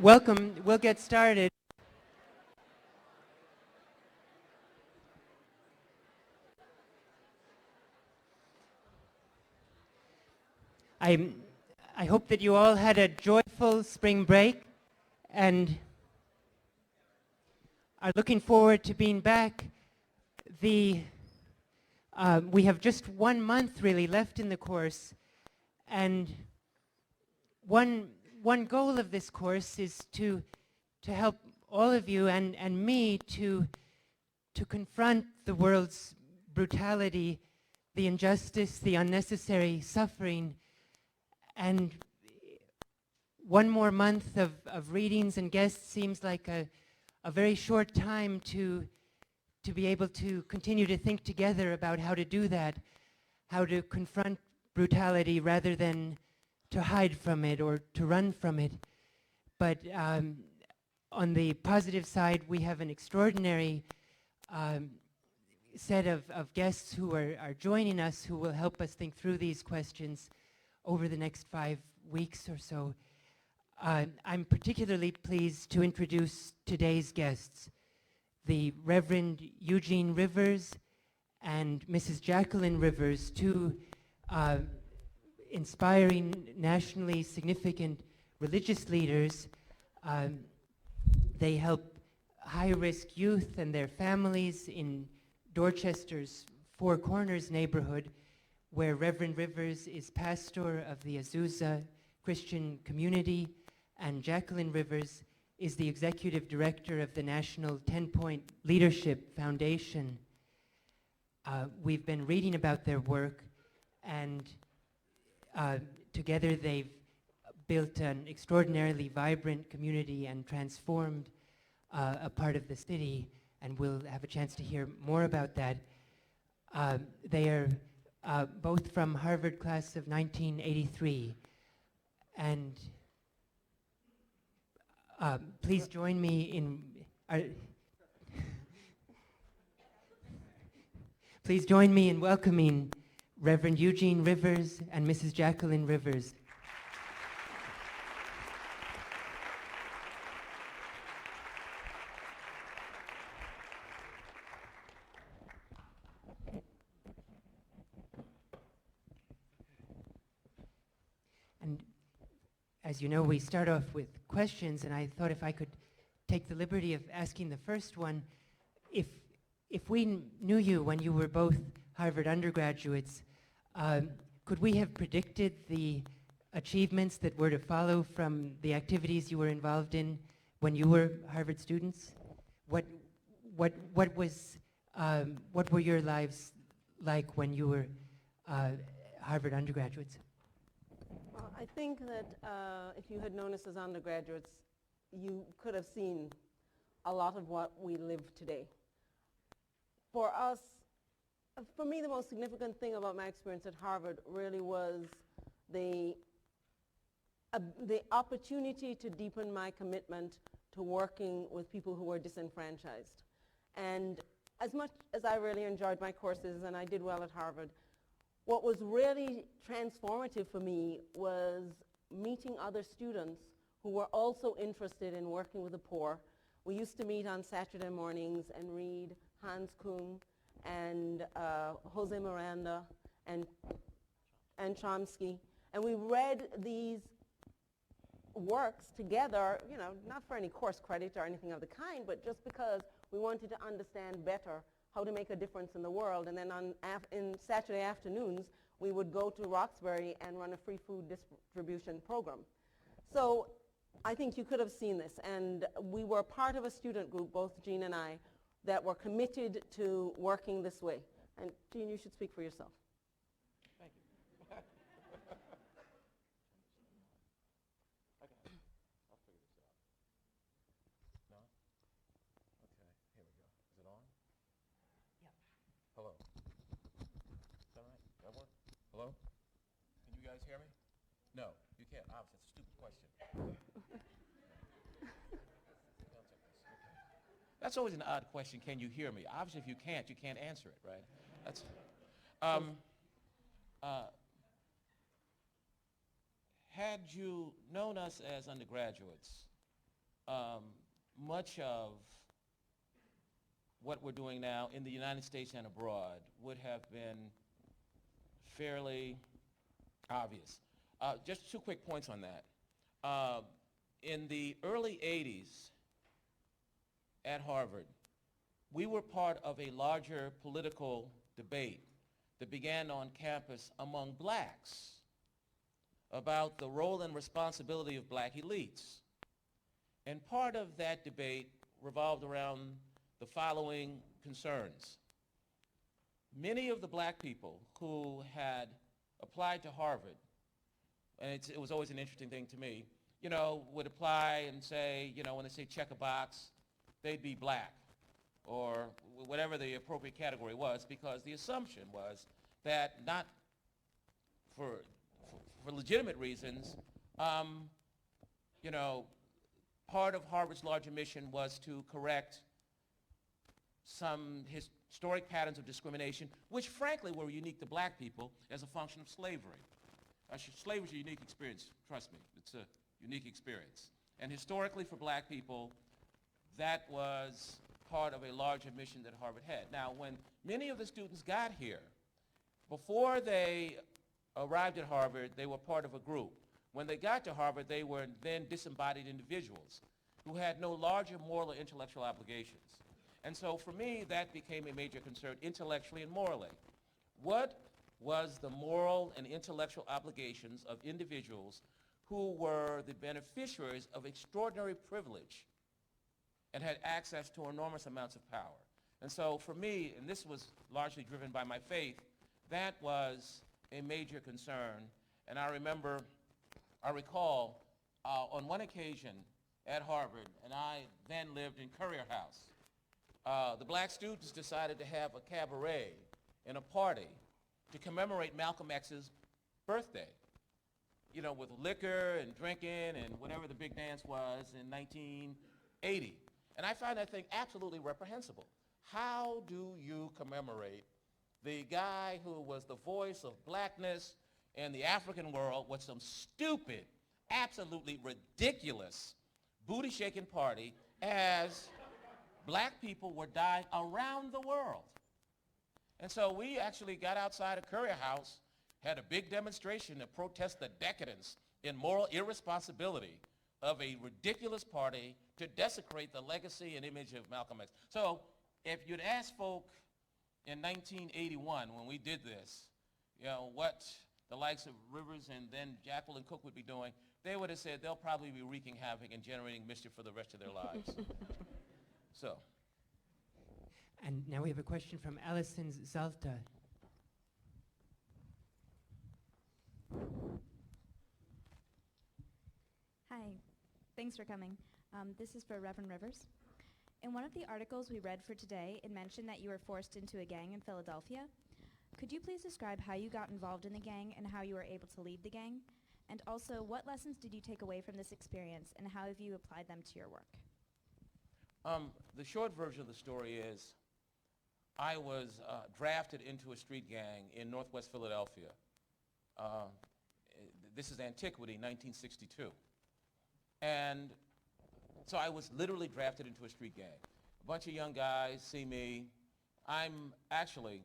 Welcome. We'll get started. I, I hope that you all had a joyful spring break and are looking forward to being back. We have just 1 month really left in the course, and one goal of this course is to help all of you and me to confront the world's brutality, the injustice, the unnecessary suffering. And 1 more month of readings and guests seems like a very short time to be able to continue to think together about how to do that, how to confront brutality rather than to hide from it or to run from it. But on the positive side, we have an extraordinary set of guests who are joining us, who will help us think through these questions over the next 5 weeks or so. I'm particularly pleased to introduce today's guests, the Reverend Eugene Rivers and Mrs. Jacqueline Rivers, two inspiring, nationally significant religious leaders. They help high-risk youth and their families in Dorchester's Four Corners neighborhood, where Reverend Rivers is pastor of the Azusa Christian community, and Jacqueline Rivers is the executive director of the National 10-Point Leadership Foundation. We've been reading about their work, and together they've built an extraordinarily vibrant community and transformed a part of the city, and we'll have a chance to hear more about that. They are both from Harvard class of 1983, and please join me in please join me in welcoming Reverend Eugene Rivers and Mrs. Jacqueline Rivers. And as you know, we start off with questions, and I thought if I could take the liberty of asking the first one, if we knew you when you were both Harvard undergraduates, could we have predicted the achievements that were to follow from the activities you were involved in when you were Harvard students? What were your lives like when you were Harvard undergraduates? Well, I think that if you had known us as undergraduates, you could have seen a lot of what we live today. For us, for me, the most significant thing about my experience at Harvard really was the opportunity to deepen my commitment to working with people who were disenfranchised. And as much as I really enjoyed my courses and I did well at Harvard, what was really transformative for me was meeting other students who were also interested in working with the poor. We used to meet on Saturday mornings and read Hans Kuhn and Jose Miranda and Chomsky. And we read these works together, you know, not for any course credit or anything of the kind, but just because we wanted to understand better how to make a difference in the world. And then in Saturday afternoons, we would go to Roxbury and run a free food distribution program. So I think you could have seen this. And we were part of a student group, both Jean and I, that were committed to working this way. And Jean, you should speak for yourself. Thank you. Okay. I'll figure this out. No? Okay, here we go. Is it on? Yeah. Hello. Is that right? That work? Hello? Can you guys hear me? No, you can't. Obviously, it's a stupid question. That's always an odd question, can you hear me? Obviously, if you can't answer it, right? That's, had you known us as undergraduates, much of what we're doing now in the United States and abroad would have been fairly obvious. Just 2 quick points on that. In the early 80s at Harvard, we were part of a larger political debate that began on campus among blacks about the role and responsibility of black elites. And part of that debate revolved around the following concerns. Many of the black people who had applied to Harvard, and it was always an interesting thing to me, would apply and say, when they say check a box, they'd be black or whatever the appropriate category was, because the assumption was that not for legitimate reasons, part of Harvard's larger mission was to correct some historic patterns of discrimination, which frankly were unique to black people as a function of slavery. Slavery is a unique experience, trust me, it's a unique experience. And historically for black people, that was part of a larger mission that Harvard had. Now, when many of the students got here, before they arrived at Harvard, they were part of a group. When they got to Harvard, they were then disembodied individuals who had no larger moral or intellectual obligations. And so for me, that became a major concern intellectually and morally. What was the moral and intellectual obligations of individuals who were the beneficiaries of extraordinary privilege and had access to enormous amounts of power? And so for me, and this was largely driven by my faith, that was a major concern. And I recall on one occasion at Harvard, and I then lived in Courier House, the black students decided to have a cabaret and a party to commemorate Malcolm X's birthday, with liquor and drinking and whatever the big dance was in 1980. And I find that thing absolutely reprehensible. How do you commemorate the guy who was the voice of blackness in the African world with some stupid, absolutely ridiculous booty-shaking party as black people were dying around the world? And so we actually got outside of Courier House, had a big demonstration to protest the decadence and moral irresponsibility of a ridiculous party to desecrate the legacy and image of Malcolm X. So if you'd asked folk in 1981 when we did this, what the likes of Rivers and then Jacqueline Cook would be doing, they would have said they'll probably be wreaking havoc and generating mischief for the rest of their lives. So. And now we have a question from Alison Zalta. Hi, thanks for coming. This is for Reverend Rivers. In one of the articles we read for today, it mentioned that you were forced into a gang in Philadelphia. Could you please describe how you got involved in the gang and how you were able to lead the gang? And also, what lessons did you take away from this experience and how have you applied them to your work? The short version of the story is I was drafted into a street gang in Northwest Philadelphia. This is antiquity, 1962. And so I was literally drafted into a street gang. A bunch of young guys see me. I'm actually,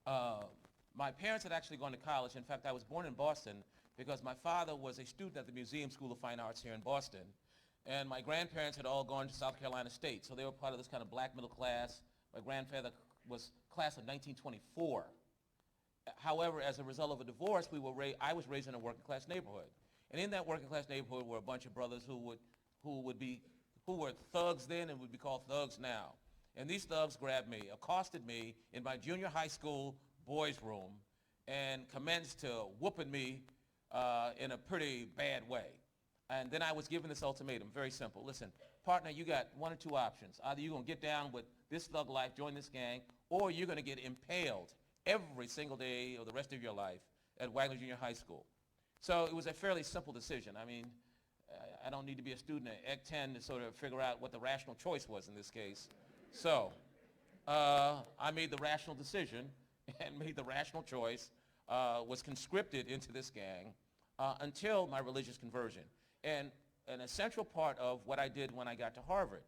my parents had actually gone to college. In fact, I was born in Boston because my father was a student at the Museum School of Fine Arts here in Boston. And my grandparents had all gone to South Carolina State, so they were part of this kind of black middle class. My grandfather was class of 1924. However, as a result of a divorce, I was raised in a working class neighborhood. And in that working class neighborhood were a bunch of brothers who were thugs then and would be called thugs now. And these thugs grabbed me, accosted me in my junior high school boys' room, and commenced to whooping me in a pretty bad way. And then I was given this ultimatum, very simple. Listen, partner, you got one or two options. Either you're going to get down with this thug life, join this gang, or you're going to get impaled every single day of the rest of your life at Wagner Junior High School. So it was a fairly simple decision. I mean, I don't need to be a student at Ec 10 to sort of figure out what the rational choice was in this case. So I made the rational decision and made the rational choice, was conscripted into this gang until my religious conversion. And an essential part of what I did when I got to Harvard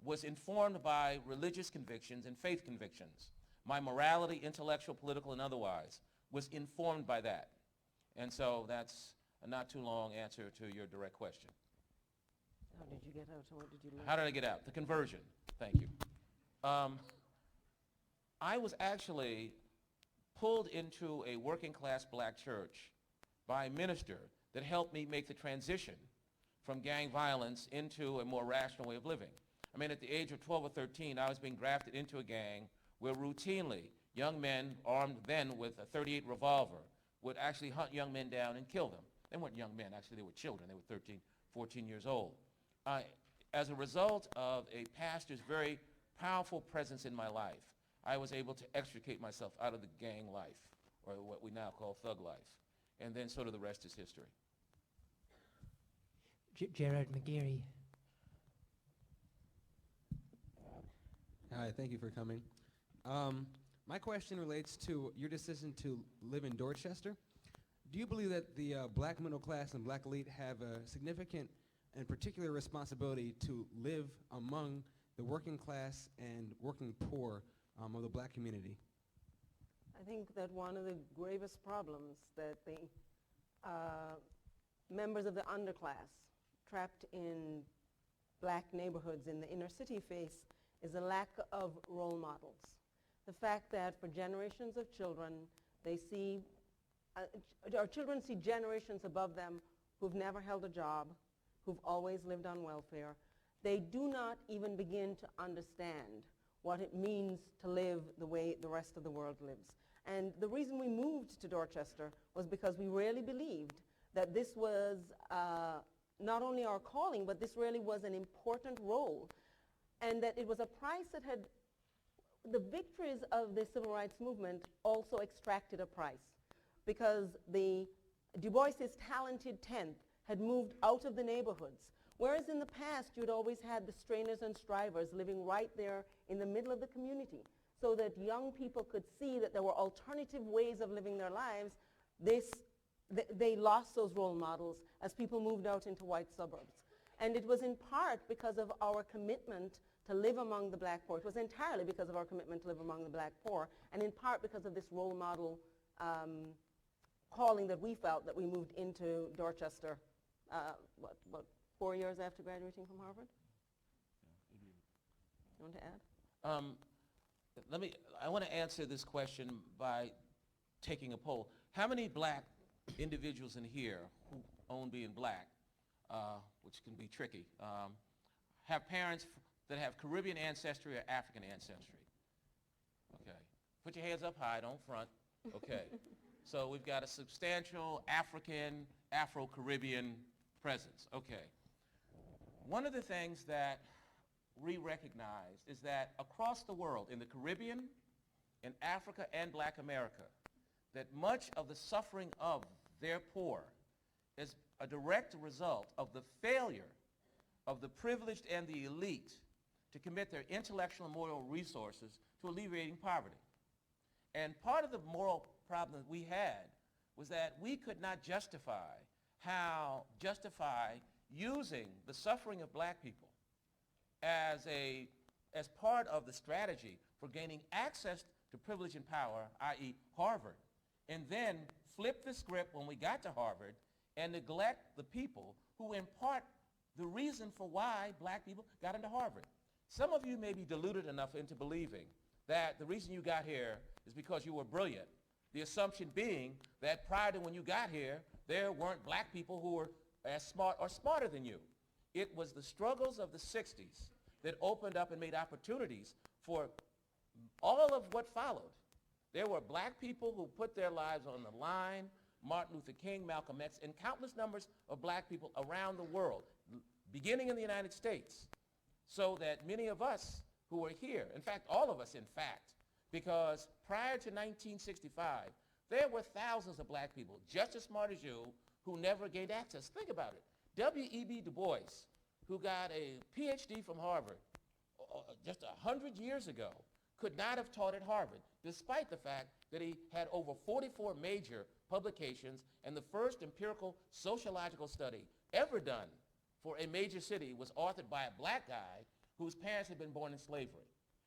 was informed by religious convictions and faith convictions. My morality, intellectual, political, and otherwise, was informed by that. And so that's a not too long answer to your direct question. How did you get out and what did you learn? How did I get out? The conversion. Thank you. I was actually pulled into a working class black church by a minister that helped me make the transition from gang violence into a more rational way of living. I mean, at the age of 12 or 13, I was being drafted into a gang where routinely young men armed then with a .38 revolver would actually hunt young men down and kill them. They weren't young men, actually they were children. They were 13, 14 years old. As a result of a pastor's very powerful presence in my life, I was able to extricate myself out of the gang life, or what we now call thug life. And then sort of the rest is history. Gerard McGeary. Hi, thank you for coming. My question relates to your decision to live in Dorchester. Do you believe that the black middle class and black elite have a significant and particular responsibility to live among the working class and working poor of the black community? I think that one of the gravest problems that the members of the underclass trapped in black neighborhoods in the inner city face is a lack of role models. The fact that for generations of children, they see, our children see generations above them who've never held a job, who've always lived on welfare. They do not even begin to understand what it means to live the way the rest of the world lives. And the reason we moved to Dorchester was because we really believed that this was not only our calling, but this really was an important role, and that it was a price that had, the victories of the civil rights movement also extracted a price, because the Du Bois's talented 10th had moved out of the neighborhoods, whereas in the past you'd always had the strainers and strivers living right there in the middle of the community, so that young people could see that there were alternative ways of living their lives. They lost those role models as people moved out into white suburbs. And it was in part because of our commitment to live among the black poor. It was entirely because of our commitment to live among the black poor, and in part because of this role model calling that we felt, that we moved into Dorchester, what, 4 years after graduating from Harvard? You want to add? I want to answer this question by taking a poll. How many black individuals in here who own being black, which can be tricky, have parents that have Caribbean ancestry or African ancestry? Okay. Put your hands up high, don't front. Okay. So we've got a substantial African, Afro-Caribbean presence. Okay. One of the things that we recognized is that across the world, in the Caribbean, in Africa, and black America, that much of the suffering of their poor is a direct result of the failure of the privileged and the elite to commit their intellectual and moral resources to alleviating poverty. And part of the moral problem that we had was that we could not justify using the suffering of black people as part of the strategy for gaining access to privilege and power, i.e. Harvard, and then flip the script when we got to Harvard and neglect the people who impart the reason for why black people got into Harvard. Some of you may be deluded enough into believing that the reason you got here is because you were brilliant. The assumption being that prior to when you got here, there weren't black people who were as smart or smarter than you. It was the struggles of the 60s that opened up and made opportunities for all of what followed. There were black people who put their lives on the line, Martin Luther King, Malcolm X, and countless numbers of black people around the world, beginning in the United States, so that many of us who were here, in fact, all of us, in fact, because prior to 1965, there were thousands of black people, just as smart as you, who never gained access. Think about it. W.E.B. Du Bois, who got a PhD from Harvard just 100 years ago, could not have taught at Harvard, despite the fact that he had over 44 major publications and the first empirical sociological study ever done for a major city was authored by a black guy whose parents had been born in slavery.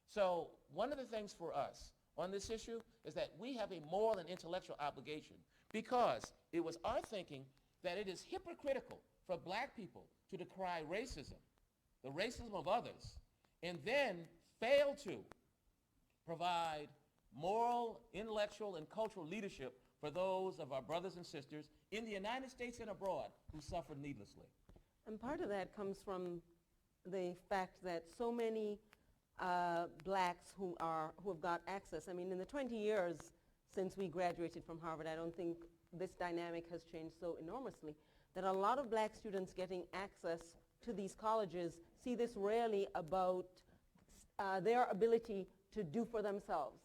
So one of the things for us on this issue is that we have a moral and intellectual obligation, because it was our thinking that it is hypocritical for black people to decry racism, the racism of others, and then fail to provide moral, intellectual, and cultural leadership for those of our brothers and sisters in the United States and abroad who suffered needlessly. And part of that comes from the fact that so many blacks who have got access, I mean, in the 20 years since we graduated from Harvard, I don't think this dynamic has changed so enormously, that a lot of black students getting access to these colleges see this really about their ability to do for themselves,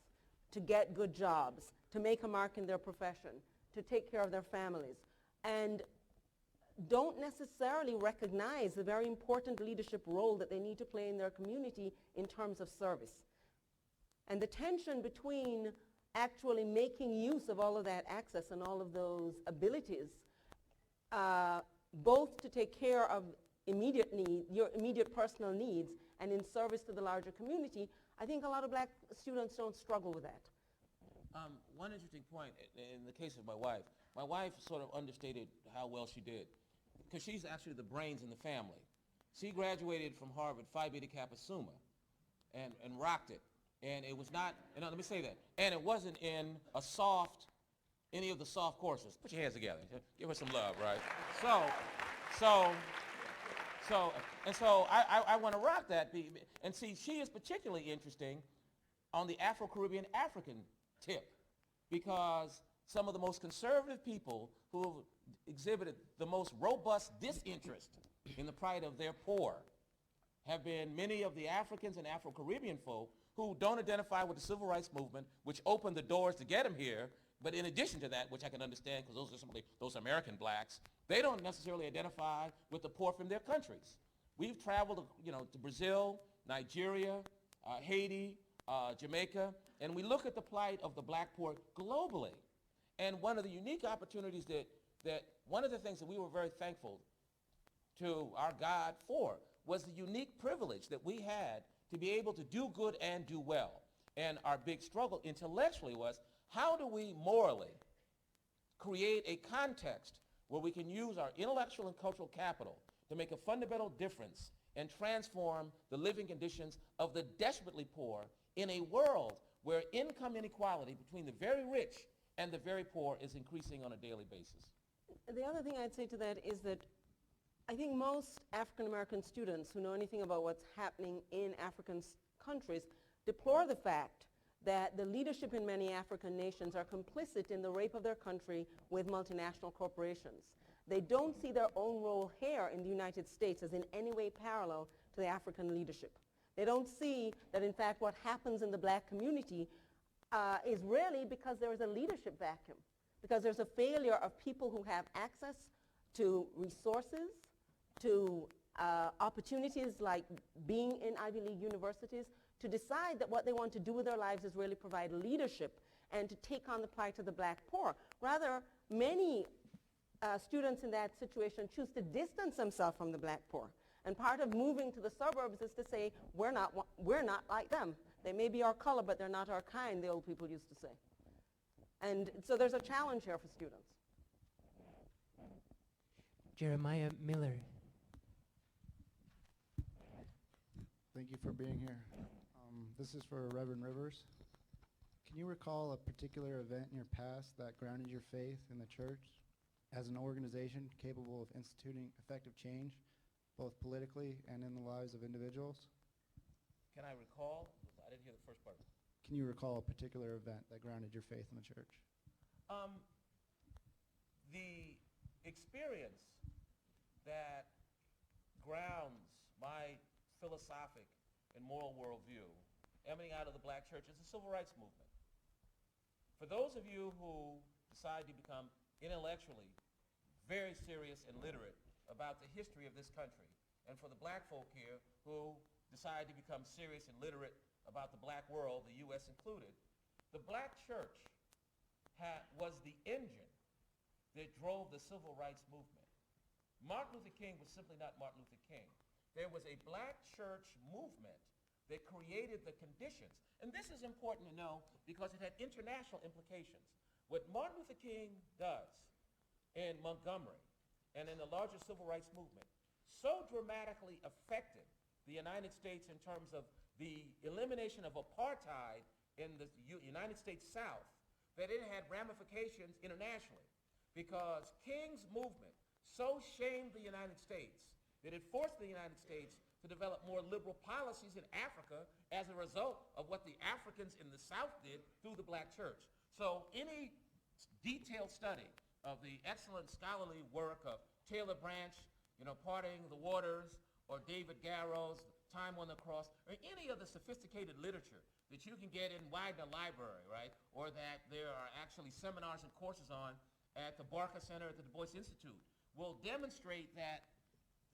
to get good jobs, to make a mark in their profession, to take care of their families, and don't necessarily recognize the very important leadership role that they need to play in their community in terms of service. And the tension between actually making use of all of that access and all of those abilities, both to take care of immediate need, your immediate personal needs, and in service to the larger community, I think a lot of black students don't struggle with that. One interesting point, in the case of my wife sort of understated how well she did, because she's actually the brains in the family. She graduated from Harvard Phi Beta Kappa Summa and rocked it. And it was not, and let me say that, and it wasn't in any of the soft courses. Put your hands together. Give her some love, right? So I want to rock that. And see, she is particularly interesting on the Afro-Caribbean African tip, because some of the most conservative people who have exhibited the most robust disinterest in the plight of their poor have been many of the Africans and Afro-Caribbean folk who don't identify with the civil rights movement, which opened the doors to get them here. But in addition to that, which I can understand because those are simply those American blacks, they don't necessarily identify with the poor from their countries. We've traveled, to Brazil, Nigeria, Haiti, Jamaica, and we look at the plight of the black poor globally. And one of the unique opportunities that one of the things that we were very thankful to our God for was the unique privilege that we had to be able to do good and do well. And our big struggle intellectually was, how do we morally create a context where we can use our intellectual and cultural capital to make a fundamental difference and transform the living conditions of the desperately poor in a world where income inequality between the very rich and the very poor is increasing on a daily basis? The other thing I'd say to that is that I think most African American students who know anything about what's happening in African countries deplore the fact that the leadership in many African nations are complicit in the rape of their country with multinational corporations. They don't see their own role here in the United States as in any way parallel to the African leadership. They don't see that, in fact, what happens in the black community is really because there is a leadership vacuum, because there's a failure of people who have access to resources, to opportunities like being in Ivy League universities, to decide that what they want to do with their lives is really provide leadership and to take on the plight of the black poor. Rather, many students in that situation choose to distance themselves from the black poor. And part of moving to the suburbs is to say, we're not like them. They may be our color, but they're not our kind, the old people used to say. And so there's a challenge here for students. Jeremiah Miller. Thank you for being here. This is for Reverend Rivers. Can you recall a particular event in your past that grounded your faith in the church as an organization capable of instituting effective change, both politically and in the lives of individuals? Can I recall? I didn't hear the first part. Can you recall a particular event that grounded your faith in the church? The experience that grounds my philosophic and moral worldview emanating out of the black church is the civil rights movement. For those of you who decide to become intellectually very serious and literate about the history of this country, and for the black folk here who decide to become serious and literate about the black world, the U.S. included, the black church was the engine that drove the civil rights movement. Martin Luther King was simply not Martin Luther King. There was a black church movement that created the conditions. And this is important to know because it had international implications. What Martin Luther King does in Montgomery and in the larger civil rights movement so dramatically affected the United States in terms of the elimination of apartheid in the United States South that it had ramifications internationally because King's movement so shamed the United States that it forced the United States to develop more liberal policies in Africa as a result of what the Africans in the South did through the black church. So any detailed study of the excellent scholarly work of Taylor Branch, Parting the Waters, or David Garrow's Time on the Cross, or any of the sophisticated literature that you can get in Widener Library, right? Or that there are actually seminars and courses on at the Barker Center at the Du Bois Institute, will demonstrate that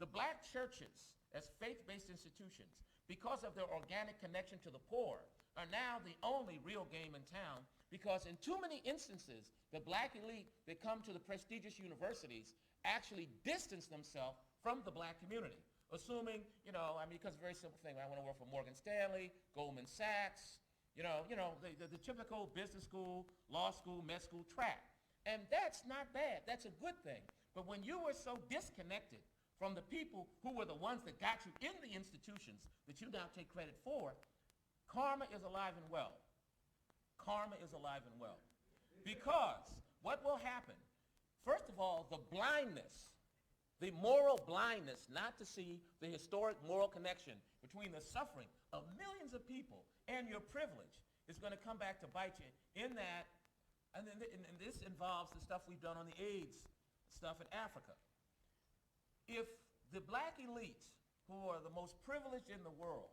the black churches as faith-based institutions, because of their organic connection to the poor, are now the only real game in town because in too many instances, the black elite that come to the prestigious universities actually distance themselves from the black community, assuming, because a very simple thing, I want to work for Morgan Stanley, Goldman Sachs, the typical business school, law school, med school track. And that's not bad. That's a good thing. But when you were so disconnected from the people who were the ones that got you in the institutions that you now take credit for, karma is alive and well. Karma is alive and well. Because what will happen, first of all, the blindness, the moral blindness not to see the historic moral connection between the suffering of millions of people and your privilege is going to come back to bite you in that, and this involves the stuff we've done on the AIDS stuff in Africa. If the black elite, who are the most privileged in the world,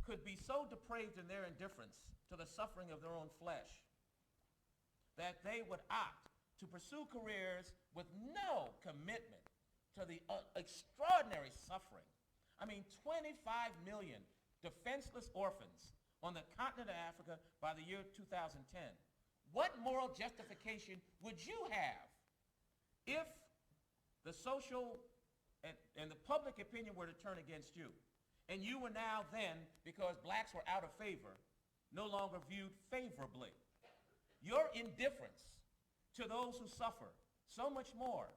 could be so depraved in their indifference to the suffering of their own flesh that they would opt to pursue careers with no commitment to the extraordinary suffering. 25 million defenseless orphans on the continent of Africa by the year 2010. What moral justification would you have if the social and the public opinion were to turn against you, and you were now then, because blacks were out of favor, no longer viewed favorably? Your indifference to those who suffer so much more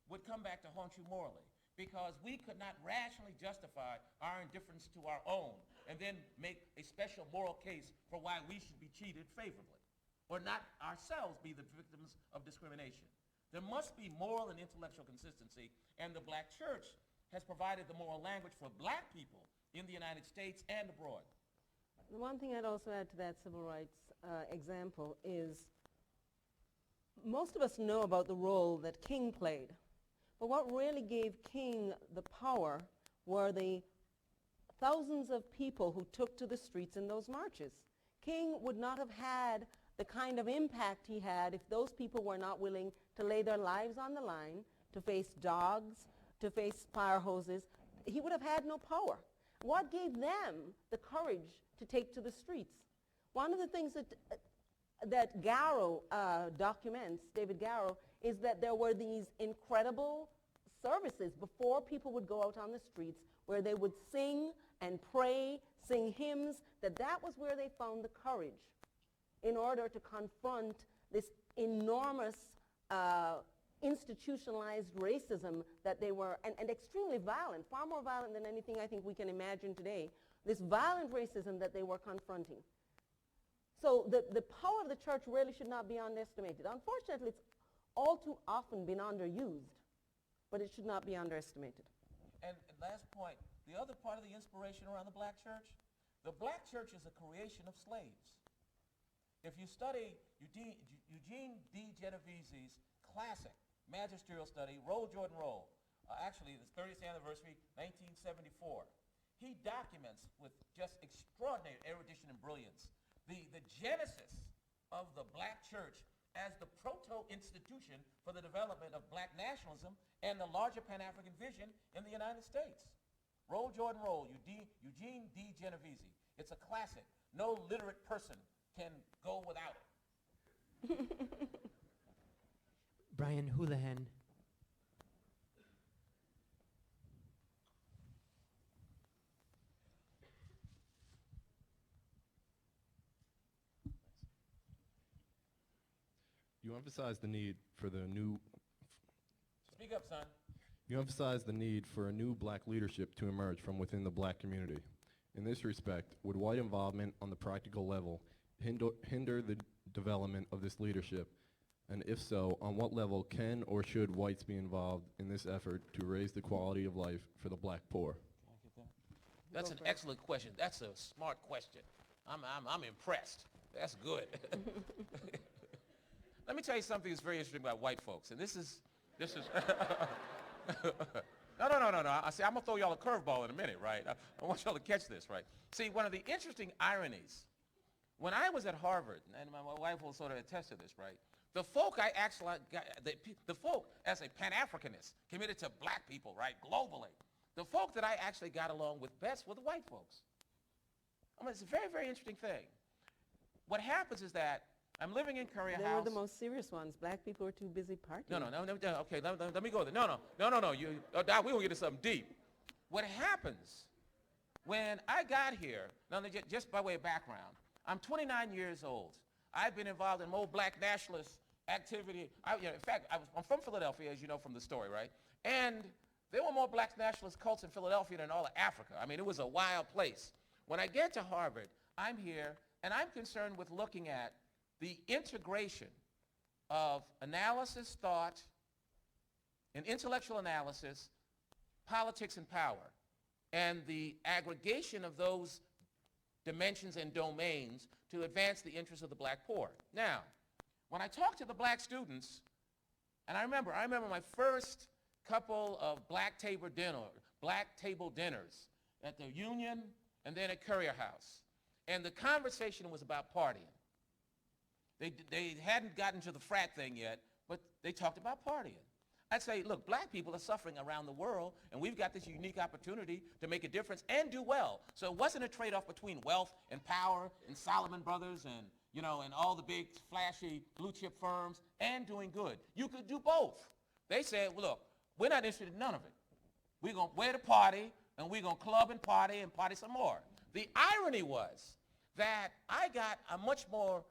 would come back to haunt you morally, because we could not rationally justify our indifference to our own and then make a special moral case for why we should be treated favorably, or not ourselves be the victims of discrimination. There must be moral and intellectual consistency, and the black church has provided the moral language for black people in the United States and abroad. The one thing I'd also add to that civil rights example is most of us know about the role that King played, but what really gave King the power were the thousands of people who took to the streets in those marches. King would not have had the kind of impact he had if those people were not willing to lay their lives on the line, to face dogs, to face fire hoses. He would have had no power. What gave them the courage to take to the streets? One of the things that Garrow documents, David Garrow, is that there were these incredible services before people would go out on the streets where they would sing and pray, sing hymns, that was where they found the courage in order to confront this enormous institutionalized racism that they were, and extremely violent, far more violent than anything I think we can imagine today, this violent racism that they were confronting. So the power of the church really should not be underestimated. Unfortunately, it's all too often been underused, but it should not be underestimated. And last point, the other part of the inspiration around the black church is a creation of slaves. If you study Eugene D. Genovese's classic magisterial study, Roll, Jordan, Roll, actually the 30th anniversary, 1974, he documents with just extraordinary erudition and brilliance the genesis of the black church as the proto-institution for the development of black nationalism and the larger Pan-African vision in the United States. Roll, Jordan, Roll, Eugene D. Genovese. It's a classic. No literate person can go without it. Brian Houlihan. You emphasize the need for the new. Speak up, son. You emphasize the need for a new black leadership to emerge from within the black community. In this respect, would white involvement on the practical level hinder the development of this leadership? And if so, on what level can or should whites be involved in this effort to raise the quality of life for the black poor? That's an excellent question. That's a smart question. I'm impressed. That's good. Let me tell you something that's very interesting about white folks, and this is no. I see, I'm gonna throw y'all a curveball in a minute, right? I want y'all to catch this, right? See, one of the interesting ironies, when I was at Harvard, and my wife will sort of attest to this, right? The folk I actually got, the folk as a Pan-Africanist, committed to black people, right, globally, the folk that I actually got along with best were the white folks. I mean, it's a very, very interesting thing. What happens is that I'm living in Currier House. They were the most serious ones. Black people were too busy partying. No, okay, let me go there. No, we will get to something deep. What happens when I got here, now just by way of background, I'm 29 years old. I've been involved in more black nationalist activity. In fact, I'm from Philadelphia, as you know from the story, right? And there were more black nationalist cults in Philadelphia than all of Africa. I mean, it was a wild place. When I get to Harvard, I'm here, and I'm concerned with looking at the integration of analysis, thought, and intellectual analysis, politics and power, and the aggregation of those dimensions and domains to advance the interests of the black poor. Now, when I talk to the black students, and I remember my first couple of black table dinners at the Union and then at Currier House, and the conversation was about partying. They hadn't gotten to the frat thing yet, but they talked about partying. I'd say, look, black people are suffering around the world, and we've got this unique opportunity to make a difference and do well. So it wasn't a trade-off between wealth and power and Solomon Brothers and, and all the big flashy blue chip firms and doing good. You could do both. They said, well, look, we're not interested in none of it. We're going to wear the party, and we're going to club and party some more. The irony was that I got a much more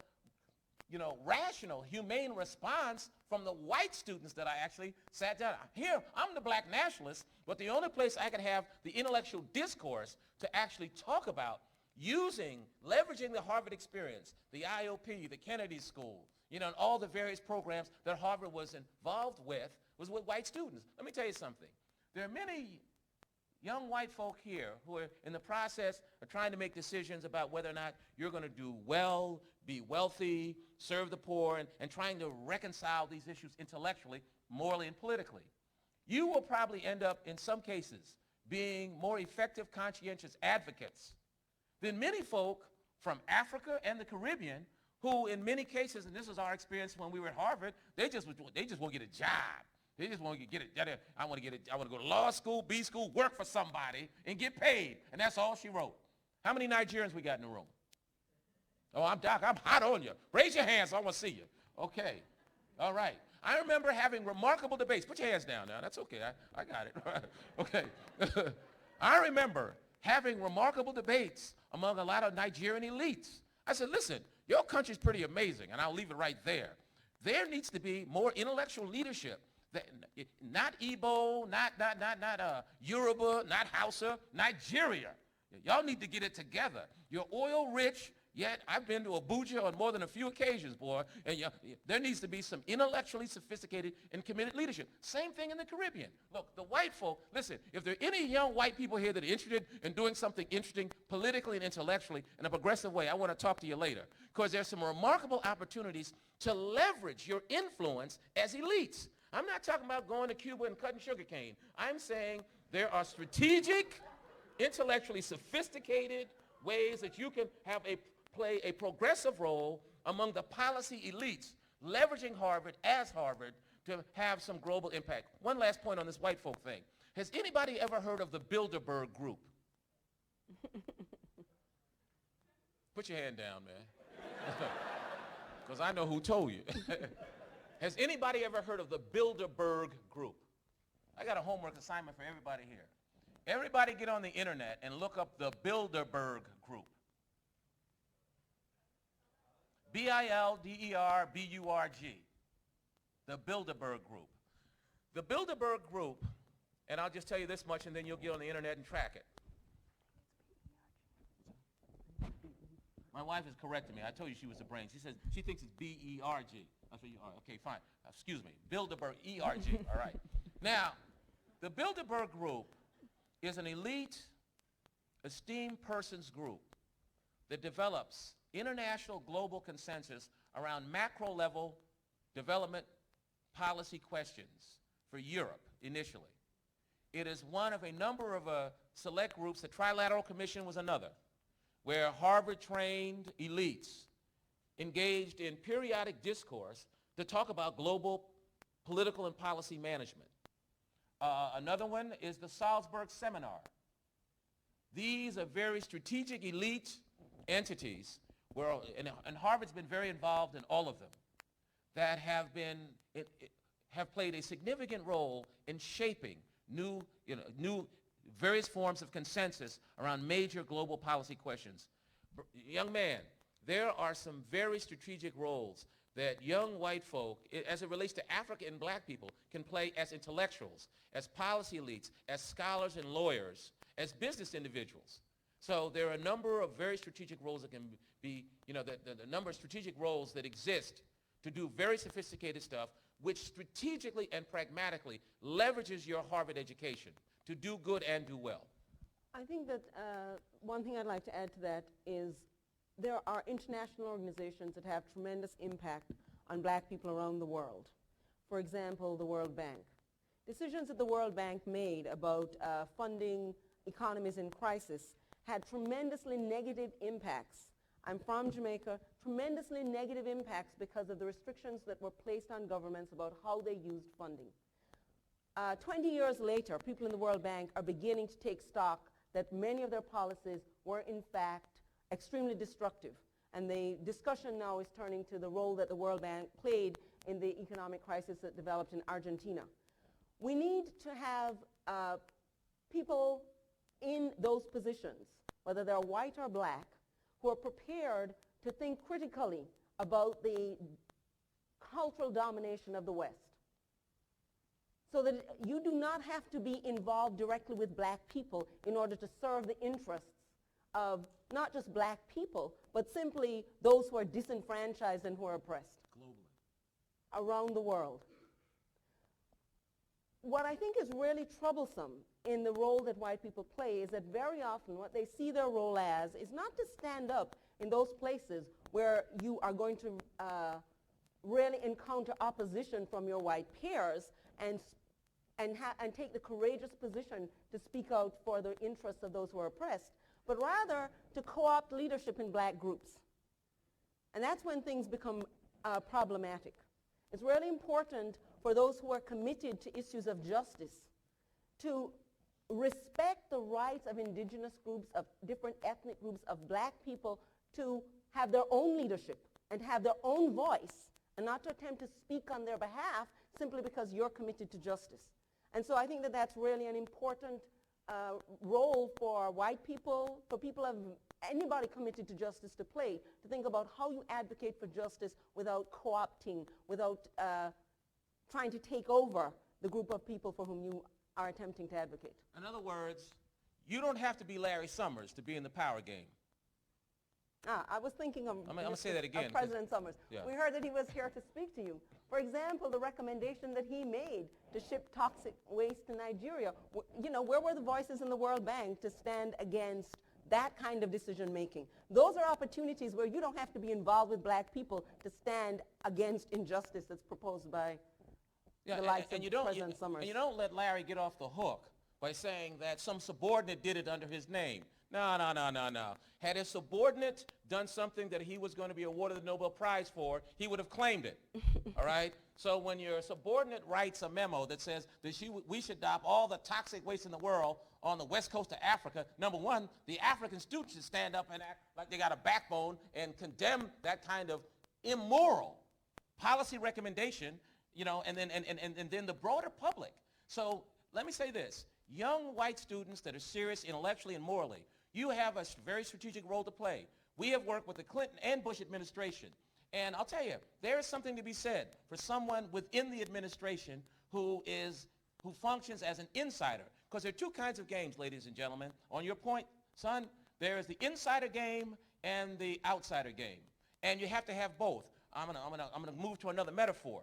rational, humane response from the white students that I actually sat down. Here, I'm the black nationalist, but the only place I could have the intellectual discourse to actually talk about leveraging the Harvard experience, the IOP, the Kennedy School, and all the various programs that Harvard was involved with, was with white students. Let me tell you something. There are many young white folk here who are in the process of trying to make decisions about whether or not you're going to do well, be wealthy, serve the poor, and trying to reconcile these issues intellectually, morally, and politically. You will probably end up, in some cases, being more effective, conscientious advocates than many folk from Africa and the Caribbean who, in many cases, and this was our experience when we were at Harvard, they just want to get a job. They just want to get it. I want to go to law school, B school, work for somebody, and get paid. And that's all she wrote. How many Nigerians we got in the room? Oh, I'm Doc. I'm hot on you. Raise your hands. I want to see you. Okay. All right. I remember having remarkable debates. Put your hands down now. That's okay. I got it. Okay. I remember having remarkable debates among a lot of Nigerian elites. I said, listen, your country's pretty amazing, and I'll leave it right there. There needs to be more intellectual leadership. Not Igbo, not Yoruba, not Hausa, Nigeria. Y'all need to get it together. You're oil rich, yet I've been to Abuja on more than a few occasions, boy, and there needs to be some intellectually sophisticated and committed leadership. Same thing in the Caribbean. Look, the white folk, listen, if there are any young white people here that are interested in doing something interesting politically and intellectually in a progressive way, I want to talk to you later, because there's some remarkable opportunities to leverage your influence as elites. I'm not talking about going to Cuba and cutting sugar cane. I'm saying there are strategic, intellectually sophisticated ways that you can play a progressive role among the policy elites, leveraging Harvard as Harvard to have some global impact. One last point on this white folk thing. Has anybody ever heard of the Bilderberg Group? Put your hand down, man. Because I know who told you. Has anybody ever heard of the Bilderberg Group? I got a homework assignment for everybody here. Everybody get on the internet and look up the Bilderberg Group. Bilderberg. the Bilderberg Group. The Bilderberg Group, and I'll just tell you this much and then you'll get on the internet and track it. My wife is correcting me. I told you she was the brain. She says she thinks it's B-E-R-G. That's what you are. Okay, fine. Excuse me. Bilderberg, E-R-G. All right. Now, the Bilderberg Group is an elite, esteemed persons group that develops international global consensus around macro-level development policy questions for Europe initially. It is one of a number of select groups. The Trilateral Commission was another, where Harvard-trained elites engaged in periodic discourse to talk about global political and policy management. Another one is the Salzburg Seminar. These are very strategic elite entities, and Harvard's been very involved in all of them, that have played a significant role in shaping new various forms of consensus around major global policy questions. Young man, there are some very strategic roles that young white folk, as it relates to Africa and black people, can play as intellectuals, as policy elites, as scholars and lawyers, as business individuals. So there are a number of very strategic roles that can be, the number of strategic roles that exist to do very sophisticated stuff, which strategically and pragmatically leverages your Harvard education to do good and do well. I think that one thing I'd like to add to that is there are international organizations that have tremendous impact on black people around the world. For example, the World Bank. Decisions that the World Bank made about funding economies in crisis had tremendously negative impacts. I'm from Jamaica, tremendously negative impacts because of the restrictions that were placed on governments about how they used funding. 20 years later, people in the World Bank are beginning to take stock that many of their policies were in fact extremely destructive. And the discussion now is turning to the role that the World Bank played in the economic crisis that developed in Argentina. We need to have people in those positions, whether they're white or black, who are prepared to think critically about the cultural domination of the West. So that you do not have to be involved directly with black people in order to serve the interests of not just black people, but simply those who are disenfranchised and who are oppressed. Globally. Around the world. What I think is really troublesome in the role that white people play is that very often what they see their role as is not to stand up in those places where you are going to really encounter opposition from your white peers and take the courageous position to speak out for the interests of those who are oppressed, but rather to co-opt leadership in black groups. And that's when things become problematic. It's really important for those who are committed to issues of justice to respect the rights of indigenous groups, of different ethnic groups, of black people to have their own leadership and have their own voice, and not to attempt to speak on their behalf simply because you're committed to justice. And so I think that that's really an important role for white people, for people of anybody committed to justice to play, to think about how you advocate for justice without co-opting, without trying to take over the group of people for whom you are attempting to advocate. In other words, you don't have to be Larry Summers to be in the power game. I was thinking of, I'm going to say that again. Of President Summers. Yeah. We heard that he was here to speak to you. For example, the recommendation that he made to ship toxic waste to Nigeria. Where were the voices in the World Bank to stand against that kind of decision making? Those are opportunities where you don't have to be involved with black people to stand against injustice that's proposed by the likes of President Summers. And you don't let Larry get off the hook by saying that some subordinate did it under his name. No. Had his subordinate done something that he was going to be awarded the Nobel Prize for, he would have claimed it. All right? So when your subordinate writes a memo that says that we should drop all the toxic waste in the world on the west coast of Africa, number one, the African students should stand up and act like they got a backbone and condemn that kind of immoral policy recommendation, and then the broader public. So let me say this. Young white students that are serious intellectually and morally, you have a very strategic role to play. We have worked with the Clinton and Bush administration And I'll tell you, there is something to be said for someone within the administration who functions as an insider. Because there are two kinds of games, ladies and gentlemen. On your point, son, there is the insider game and the outsider game. And you have to have both. I'm gonna move to another metaphor.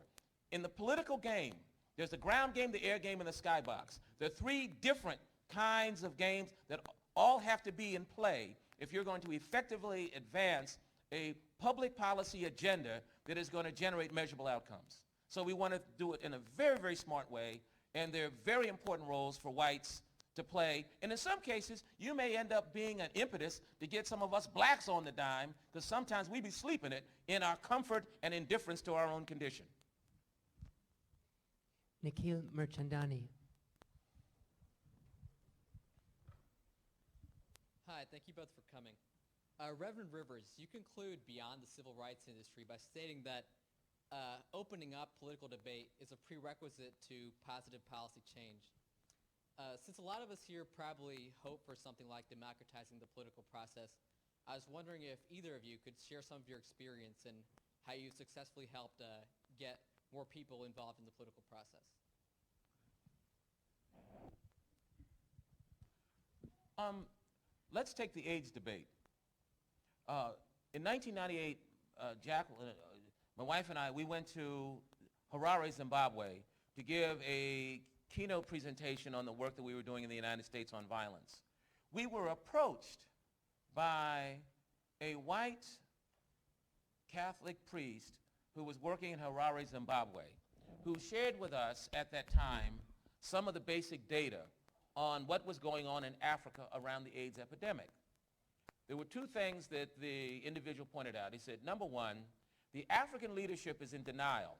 In the political game, there's the ground game, the air game, and the skybox. There are three different kinds of games that all have to be in play if you're going to effectively advance a public policy agenda that is going to generate measurable outcomes. So we want to do it in a very, very smart way, and there are very important roles for whites to play. And in some cases, you may end up being an impetus to get some of us blacks on the dime, because sometimes we be sleeping it in our comfort and indifference to our own condition. Nikhil Merchandani. Hi, thank you both for coming. Reverend Rivers, you conclude beyond the civil rights industry by stating that opening up political debate is a prerequisite to positive policy change. Since a lot of us here probably hope for something like democratizing the political process, I was wondering if either of you could share some of your experience and how you successfully helped get more people involved in the political process. Let's take the AIDS debate. In 1998, Jacqueline, my wife and I, we went to Harare, Zimbabwe to give a keynote presentation on the work that we were doing in the United States on violence. We were approached by a white Catholic priest who was working in Harare, Zimbabwe, who shared with us at that time some of the basic data on what was going on in Africa around the AIDS epidemic. There were two things that the individual pointed out. He said, number one, the African leadership is in denial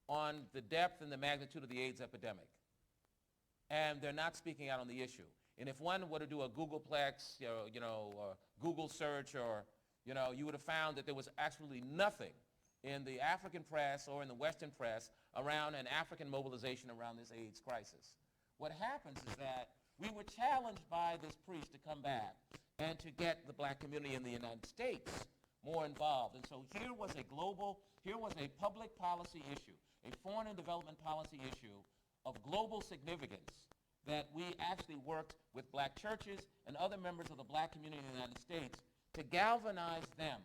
on the depth and the magnitude of the AIDS epidemic, and they're not speaking out on the issue. And if one were to do a Googleplex, Google search, or you would have found that there was absolutely nothing in the African press or in the Western press around an African mobilization around this AIDS crisis. What happens is that we were challenged by this priest to come back and to get the black community in the United States more involved. And so here was a public policy issue, a foreign and development policy issue of global significance that we actually worked with black churches and other members of the black community in the United States to galvanize them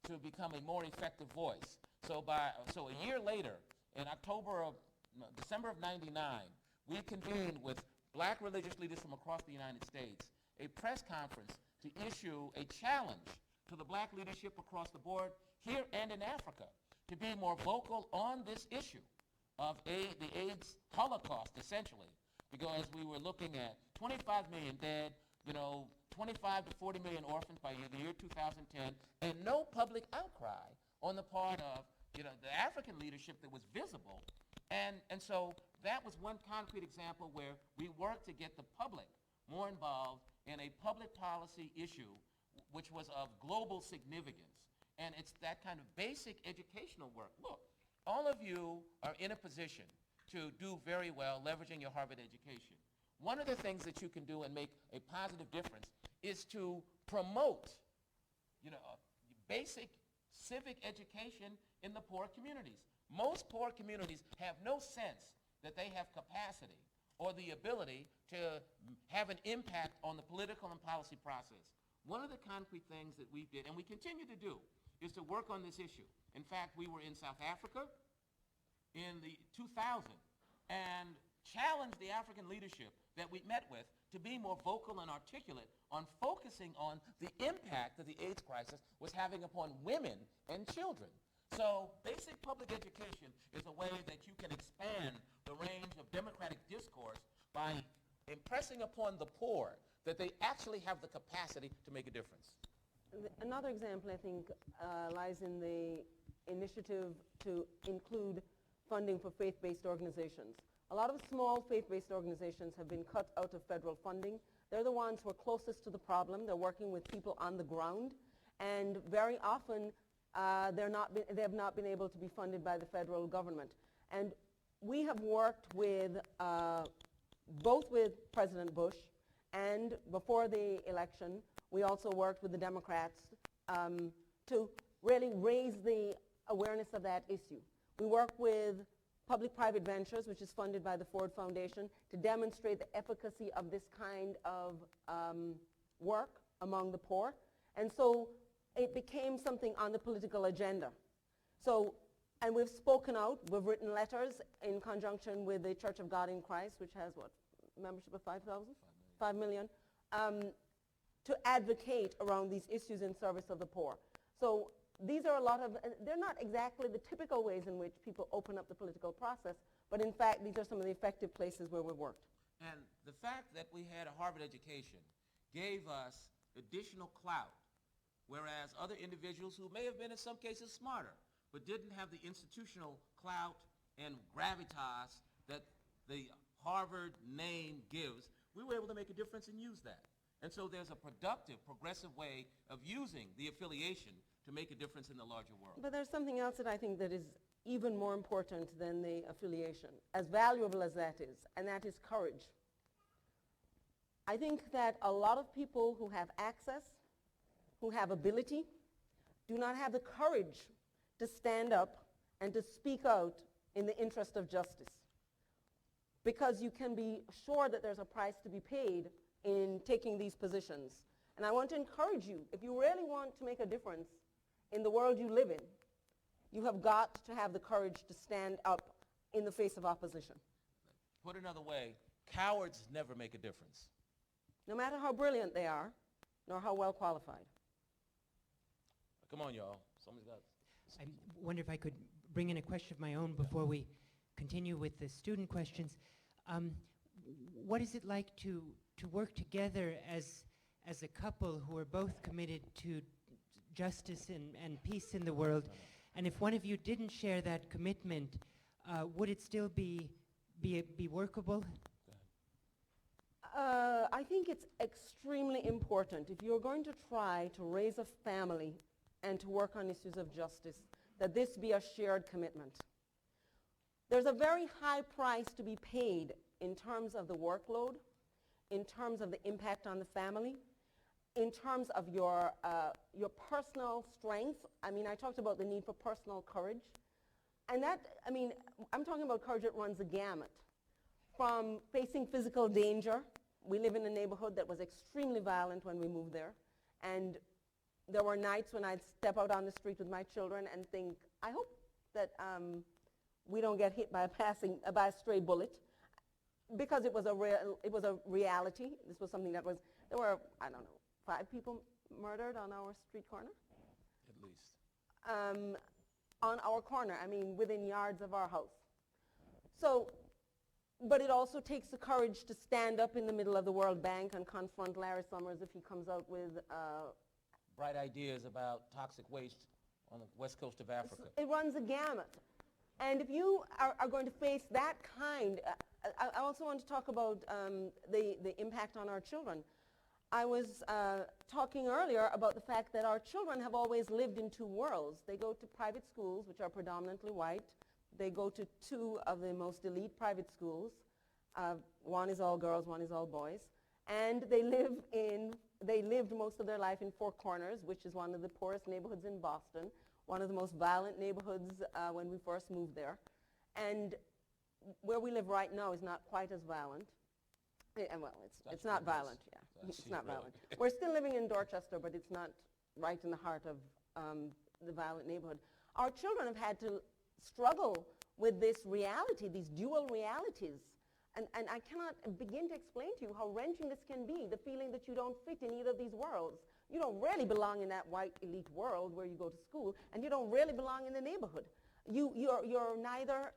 to become a more effective voice. So a year later, in December of '99, we convened with black religious leaders from across the United States a press conference to issue a challenge to the black leadership across the board here and in Africa to be more vocal on this issue of the AIDS Holocaust, essentially, because we were looking at 25 million dead, 25 to 40 million orphans by the year 2010, and no public outcry on the part of the African leadership that was visible. And so that was one concrete example where we worked to get the public more involved in a public policy issue which was of global significance. And it's that kind of basic educational work. Look, all of you are in a position to do very well leveraging your Harvard education. One of the things that you can do and make a positive difference is to promote basic civic education in the poor communities. Most poor communities have no sense that they have capacity or the ability to have an impact on the political and policy process. One of the concrete things that we did, and we continue to do, is to work on this issue. In fact, we were in South Africa in the 2000 and challenged the African leadership that we met with to be more vocal and articulate on focusing on the impact that the AIDS crisis was having upon women and children. So basic public education is a way that you can expand the range of democratic discourse by impressing upon the poor that they actually have the capacity to make a difference. Another example, I think, lies in the initiative to include funding for faith-based organizations. A lot of small faith-based organizations have been cut out of federal funding. They're the ones who are closest to the problem. They're working with people on the ground, and very often they have not been able to be funded by the federal government. And we have worked with both with President Bush, and before the election, we also worked with the Democrats to really raise the awareness of that issue. We work with public-private ventures, which is funded by the Ford Foundation, to demonstrate the efficacy of this kind of work among the poor. And so it became something on the political agenda. So, and we've spoken out, we've written letters in conjunction with the Church of God in Christ, which has what, membership of 5,000? 5 million. To advocate around these issues in service of the poor. So these are a lot of, they're not exactly the typical ways in which people open up the political process, but in fact these are some of the effective places where we've worked. And the fact that we had a Harvard education gave us additional clout, whereas other individuals who may have been in some cases smarter, but didn't have the institutional clout and gravitas that the Harvard name gives, we were able to make a difference and use that. And so there's a productive, progressive way of using the affiliation to make a difference in the larger world. But there's something else that I think that is even more important than the affiliation, as valuable as that is, and that is courage. I think that a lot of people who have access, who have ability, do not have the courage to stand up and to speak out in the interest of justice. Because you can be sure that there's a price to be paid in taking these positions. And I want to encourage you, if you really want to make a difference in the world you live in, you have got to have the courage to stand up in the face of opposition. Put another way, cowards never make a difference. No matter how brilliant they are, nor how well qualified. Come on, y'all. Somebody's got. I wonder if I could bring in a question of my own before we continue with the student questions. What is it like to work together as a couple who are both committed to justice and peace in the world? And if one of you didn't share that commitment, would it still be workable? I think it's extremely important, if you're going to try to raise a family and to work on issues of justice, that this be a shared commitment. There's a very high price to be paid in terms of the workload, in terms of the impact on the family, in terms of your personal strength. I mean, I talked about the need for personal courage. And that, I mean, I'm talking about courage that runs the gamut. From facing physical danger. We live in a neighborhood that was extremely violent when we moved there. And there were nights when I'd step out on the street with my children and think, I hope that we don't get hit by a stray bullet. Because it was a reality. This was something that was, there were, I don't know, 5 people murdered on our street corner? At least. On our corner, I mean, within yards of our house. So, but it also takes the courage to stand up in the middle of the World Bank and confront Larry Summers if he comes out with bright ideas about toxic waste on the west coast of Africa. It runs a gamut. And if you are going to face that kind, I also want to talk about the impact on our children. I was talking earlier about the fact that our children have always lived in 2 worlds. They go to private schools, which are predominantly white. They go to 2 of the most elite private schools. One is all girls, one is all boys. And they lived most of their life in Four Corners, which is one of the poorest neighborhoods in Boston, one of the most violent neighborhoods when we first moved there. And where we live right now is not quite as violent. Well, it's not violent, yeah. It's not violent. We're still living in Dorchester, but it's not right in the heart of the violent neighborhood. Our children have had to struggle with this reality, these dual realities. And I cannot begin to explain to you how wrenching this can be, the feeling that you don't fit in either of these worlds. You don't really belong in that white elite world where you go to school, and you don't really belong in the neighborhood. You're neither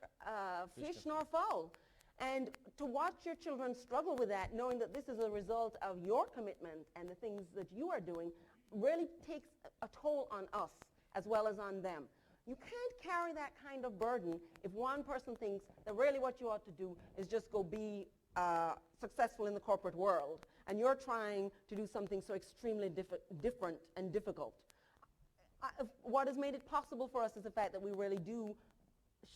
fish nor fowl. And to watch your children struggle with that, knowing that this is a result of your commitment and the things that you are doing, really takes a toll on us as well as on them. You can't carry that kind of burden if one person thinks that really what you ought to do is just go be successful in the corporate world, and you're trying to do something so extremely different and difficult. What has made it possible for us is the fact that we really do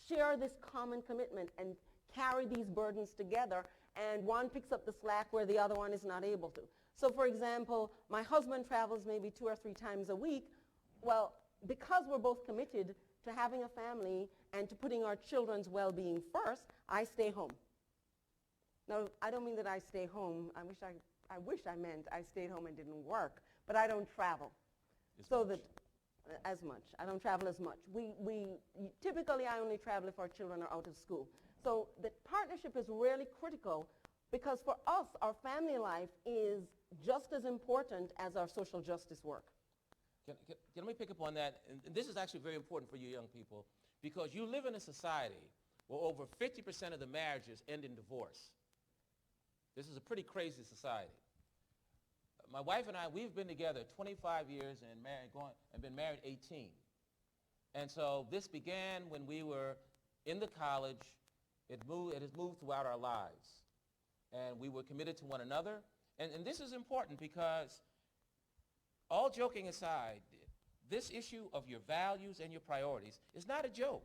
share this common commitment and carry these burdens together, and one picks up the slack where the other one is not able to. So for example, my husband travels maybe 2 or 3 times a week. Well, because we're both committed to having a family and to putting our children's well-being first, I stay home. Now, I don't mean that I stay home. I wish I meant I stayed home and didn't work, but I don't travel. As much. I don't travel as much. Typically, I only travel if our children are out of school. So the partnership is really critical because for us, our family life is just as important as our social justice work. Let me pick up on that. And this is actually very important for you young people because you live in a society where over 50% of the marriages end in divorce. This is a pretty crazy society. My wife and I, we've been together 25 years and been married 18. And so this began when we were in the college. It has moved throughout our lives. And we were committed to one another. And this is important because, all joking aside, this issue of your values and your priorities is not a joke.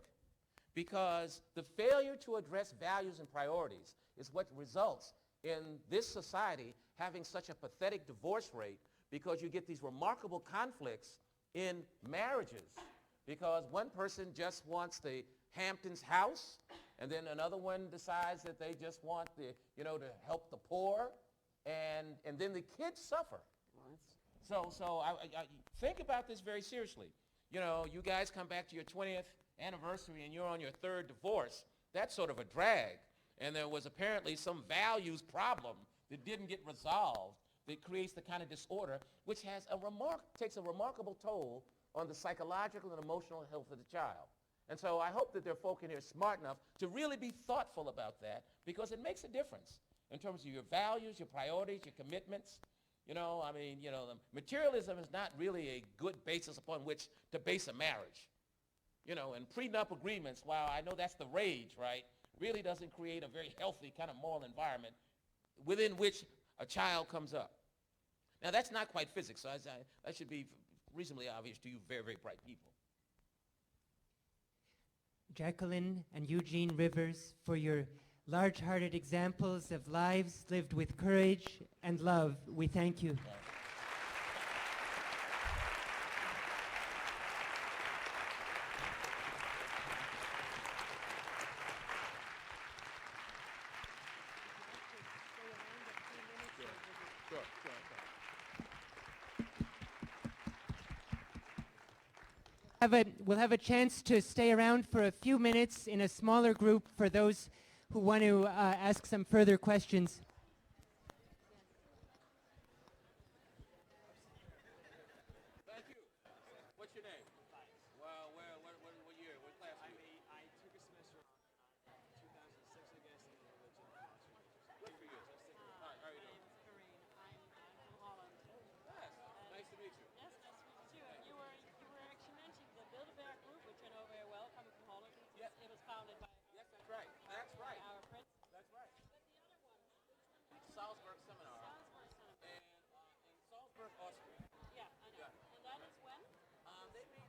Because the failure to address values and priorities is what results in this society having such a pathetic divorce rate, because you get these remarkable conflicts in marriages because one person just wants the Hamptons house and then another one decides that they just want to help the poor, and then the kids suffer. So I think about this very seriously. You guys come back to your 20th anniversary and you're on your third divorce. That's sort of a drag. And there was apparently some values problem that didn't get resolved that creates the kind of disorder which takes a remarkable toll on the psychological and emotional health of the child. And so I hope that there are folk in here smart enough to really be thoughtful about that, because it makes a difference in terms of your values, your priorities, your commitments. Materialism is not really a good basis upon which to base a marriage. And prenup agreements, while I know that's the rage, right, really doesn't create a very healthy kind of moral environment within which a child comes up. Now, that's not quite physics, so that should be reasonably obvious to you very, very bright people. Jacqueline and Eugene Rivers, for your large-hearted examples of lives lived with courage and love, we thank you. We'll have a chance to stay around for a few minutes in a smaller group for those who want to ask some further questions. Thank you. What's your name? Well, what year? What class are you? I took a semester on 2006, I guess, in the religion philosophy. Good for you. Hi, how are you doing? My name is Corrine. I'm from Holland. Yes. Nice to meet you. Yes, nice to meet you too. You were actually mentioning the Bilderberg group, which I know very well, coming from Holland. Yes. It was founded by Yes, that's right. That's right. our prince. That's right. But the other one, Salzburg Seminar. Salzburg Center. And in Salzburg, Austria. Yeah, I know. Yeah. And that is when?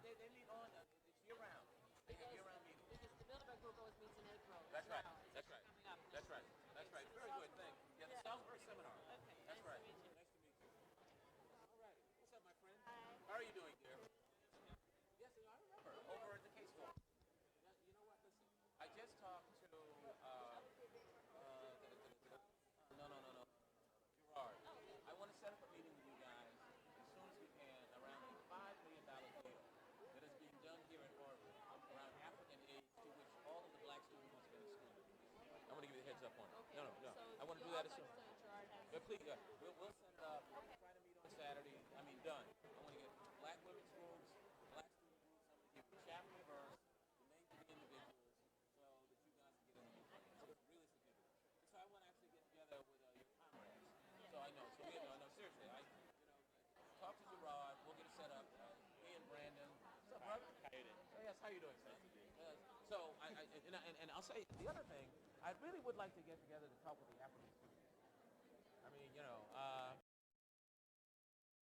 They meet on it's year-round. They have year-round meetings. Because the Bilderberg group always meets in April. That's right. Now. It's That's right. coming up. That's right. That's right. Very good thing. Yeah, the Salzburg Seminar. Okay, That's nice right. to meet you. Nice to meet you. All right. What's up, my friend? Hi. How are you doing, dear? Yes, I remember. Over at the case hall. You know what? Listen, I just talked to no. Gerard. I want to set up a meeting with you guys as soon as we can around a $5 million deal that is being done here at Harvard around African aid, to which all of the black students must be excluded. I want to give you the heads up on it. Okay. No. So I want to do your that as soon. office, Gerard, has But please, we'll set it up. Try to meet on Saturday. Done. I want to get black women's groups, black student groups. I'm going to give you chapter verse, the names of the individuals, so that you guys can get in the new plan. So it's really significant. So I want to actually get together with your comrades. So I know. So we know. Seriously, talk to Gerard. We'll get it set up. Me and Brandon. What's up, brother? How you doing? Oh, yes. How you doing, son? So and I'll say the other thing. I really would like to get together to talk with the African students. I mean,